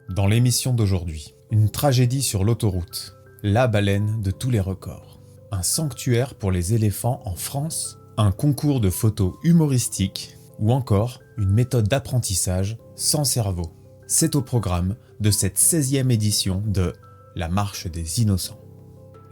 Dans l'émission d'aujourd'hui, une tragédie sur l'autoroute, la baleine de tous les records, un sanctuaire pour les éléphants en France, un concours de photos humoristiques ou encore une méthode d'apprentissage sans cerveau. C'est au programme de cette 16e édition de La Marche des Innocents.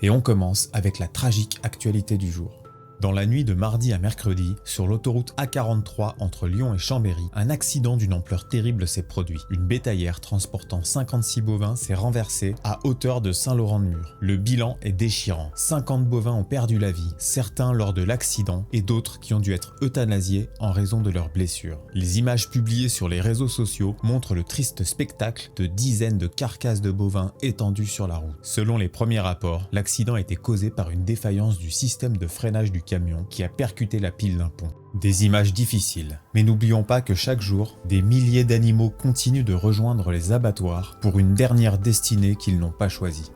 Et on commence avec la tragique actualité du jour. Dans la nuit de mardi à mercredi, sur l'autoroute A43 entre Lyon et Chambéry, un accident d'une ampleur terrible s'est produit. Une bétaillère transportant 56 bovins s'est renversée à hauteur de Saint-Laurent-de-Mur. Le bilan est déchirant. 50 bovins ont perdu la vie, certains lors de l'accident et d'autres qui ont dû être euthanasiés en raison de leurs blessures. Les images publiées sur les réseaux sociaux montrent le triste spectacle de dizaines de carcasses de bovins étendues sur la route. Selon les premiers rapports, l'accident a été causé par une défaillance du système de freinage du camion qui a percuté la pile d'un pont. Des images difficiles, mais n'oublions pas que chaque jour, des milliers d'animaux continuent de rejoindre les abattoirs pour une dernière destinée qu'ils n'ont pas choisie.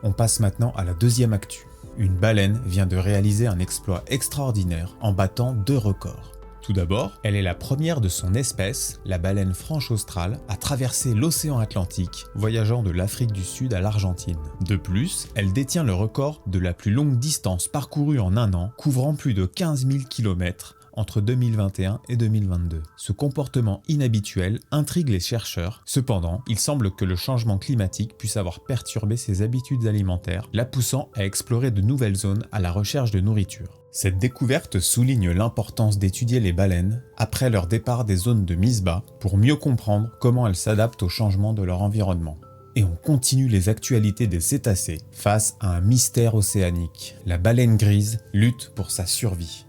On passe maintenant à la deuxième actu. Une baleine vient de réaliser un exploit extraordinaire en battant 2 records. Tout d'abord, elle est la première de son espèce, la baleine franche australe, à traverser l'océan Atlantique, voyageant de l'Afrique du Sud à l'Argentine. De plus, elle détient le record de la plus longue distance parcourue en un an, couvrant plus de 15 000 km entre 2021 et 2022. Ce comportement inhabituel intrigue les chercheurs. Cependant, il semble que le changement climatique puisse avoir perturbé ses habitudes alimentaires, la poussant à explorer de nouvelles zones à la recherche de nourriture. Cette découverte souligne l'importance d'étudier les baleines après leur départ des zones de mise bas pour mieux comprendre comment elles s'adaptent au changement de leur environnement. Et on continue les actualités des cétacés face à un mystère océanique. La baleine grise lutte pour sa survie.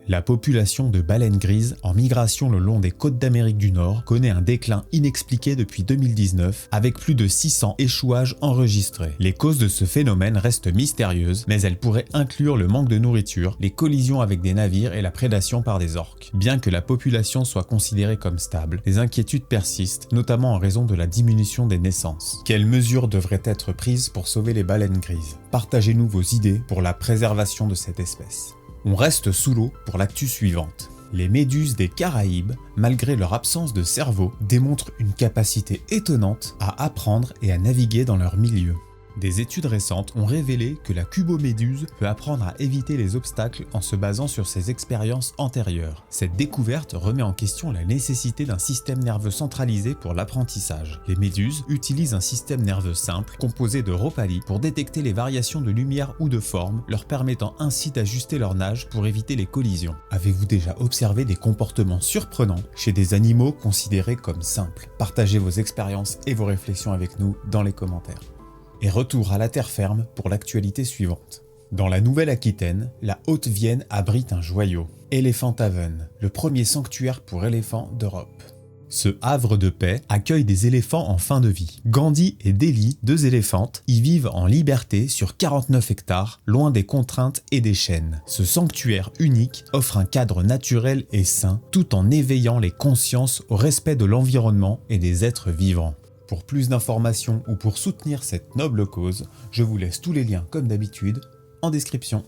La population de baleines grises en migration le long des côtes d'Amérique du Nord connaît un déclin inexpliqué depuis 2019 avec plus de 600 échouages enregistrés. Les causes de ce phénomène restent mystérieuses, mais elles pourraient inclure le manque de nourriture, les collisions avec des navires et la prédation par des orques. Bien que la population soit considérée comme stable, les inquiétudes persistent, notamment en raison de la diminution des naissances. Quelles mesures devraient être prises pour sauver les baleines grises? Partagez-nous vos idées pour la préservation de cette espèce. On reste sous l'eau pour l'actu suivante. Les méduses des Caraïbes, malgré leur absence de cerveau, démontrent une capacité étonnante à apprendre et à naviguer dans leur milieu. Des études récentes ont révélé que la cuboméduse peut apprendre à éviter les obstacles en se basant sur ses expériences antérieures. Cette découverte remet en question la nécessité d'un système nerveux centralisé pour l'apprentissage. Les méduses utilisent un système nerveux simple, composé de ropalie, pour détecter les variations de lumière ou de forme, leur permettant ainsi d'ajuster leur nage pour éviter les collisions. Avez-vous déjà observé des comportements surprenants chez des animaux considérés comme simples? Partagez vos expériences et vos réflexions avec nous dans les commentaires. Et retour à la terre ferme pour l'actualité suivante. Dans la Nouvelle-Aquitaine, la Haute-Vienne abrite un joyau, Elephant Haven, le premier sanctuaire pour éléphants d'Europe. Ce havre de paix accueille des éléphants en fin de vie. Gandhi et Deli, 2 éléphantes, y vivent en liberté sur 49 hectares, loin des contraintes et des chaînes. Ce sanctuaire unique offre un cadre naturel et sain, tout en éveillant les consciences au respect de l'environnement et des êtres vivants. Pour plus d'informations ou pour soutenir cette noble cause, je vous laisse tous les liens comme d'habitude en description.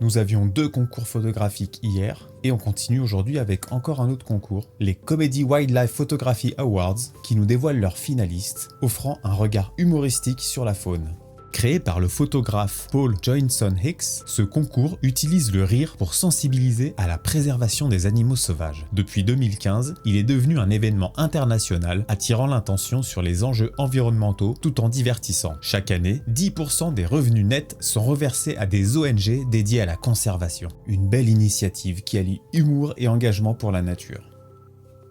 Nous avions 2 concours photographiques hier et on continue aujourd'hui avec encore un autre concours, les Comedy Wildlife Photography Awards, qui nous dévoilent leurs finalistes, offrant un regard humoristique sur la faune. Créé par le photographe Paul Joynson Hicks, ce concours utilise le rire pour sensibiliser à la préservation des animaux sauvages. Depuis 2015, il est devenu un événement international attirant l'attention sur les enjeux environnementaux tout en divertissant. Chaque année, 10% des revenus nets sont reversés à des ONG dédiées à la conservation. Une belle initiative qui allie humour et engagement pour la nature.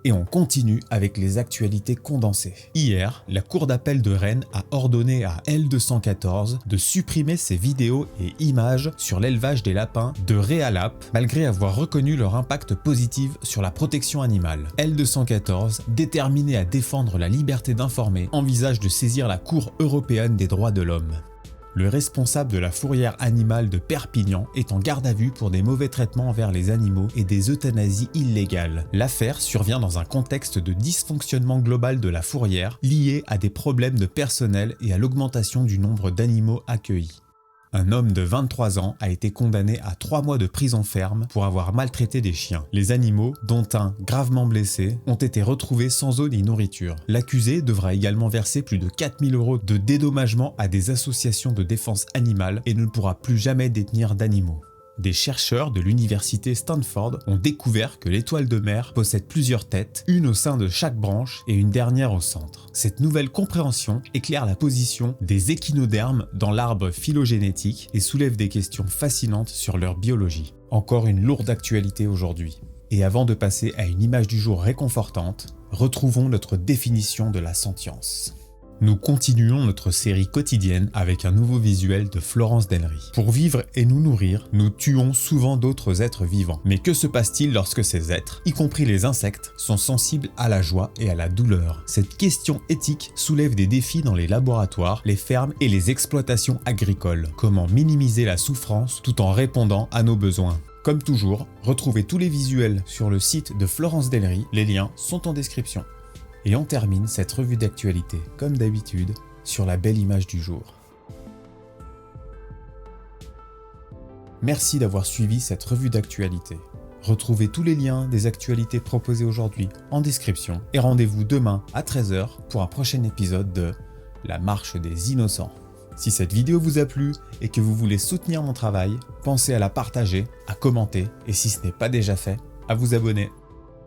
Et on continue avec les actualités condensées. Hier, la Cour d'appel de Rennes a ordonné à L214 de supprimer ses vidéos et images sur l'élevage des lapins de Réalap, malgré avoir reconnu leur impact positif sur la protection animale. L214, déterminé à défendre la liberté d'informer, envisage de saisir la Cour européenne des droits de l'homme. Le responsable de la fourrière animale de Perpignan est en garde à vue pour des mauvais traitements envers les animaux et des euthanasies illégales. L'affaire survient dans un contexte de dysfonctionnement global de la fourrière lié à des problèmes de personnel et à l'augmentation du nombre d'animaux accueillis. Un homme de 23 ans a été condamné à 3 mois de prison ferme pour avoir maltraité des chiens. Les animaux, dont un gravement blessé, ont été retrouvés sans eau ni nourriture. L'accusé devra également verser plus de 4 000 € de dédommagement à des associations de défense animale et ne pourra plus jamais détenir d'animaux. Des chercheurs de l'université Stanford ont découvert que l'étoile de mer possède plusieurs têtes, une au sein de chaque branche et une dernière au centre. Cette nouvelle compréhension éclaire la position des échinodermes dans l'arbre phylogénétique et soulève des questions fascinantes sur leur biologie. Encore une lourde actualité aujourd'hui. Et avant de passer à une image du jour réconfortante, retrouvons notre définition de la sentience. Nous continuons notre série quotidienne avec un nouveau visuel de Florence Delry. Pour vivre et nous nourrir, nous tuons souvent d'autres êtres vivants. Mais que se passe-t-il lorsque ces êtres, y compris les insectes, sont sensibles à la joie et à la douleur? Cette question éthique soulève des défis dans les laboratoires, les fermes et les exploitations agricoles. Comment minimiser la souffrance tout en répondant à nos besoins? Comme toujours, retrouvez tous les visuels sur le site de Florence Delry, les liens sont en description. Et on termine cette revue d'actualité, comme d'habitude, sur la belle image du jour. Merci d'avoir suivi cette revue d'actualité. Retrouvez tous les liens des actualités proposées aujourd'hui en description et rendez-vous demain à 13 h pour un prochain épisode de La Marche des Innocents. Si cette vidéo vous a plu et que vous voulez soutenir mon travail, pensez à la partager, à commenter et si ce n'est pas déjà fait, à vous abonner.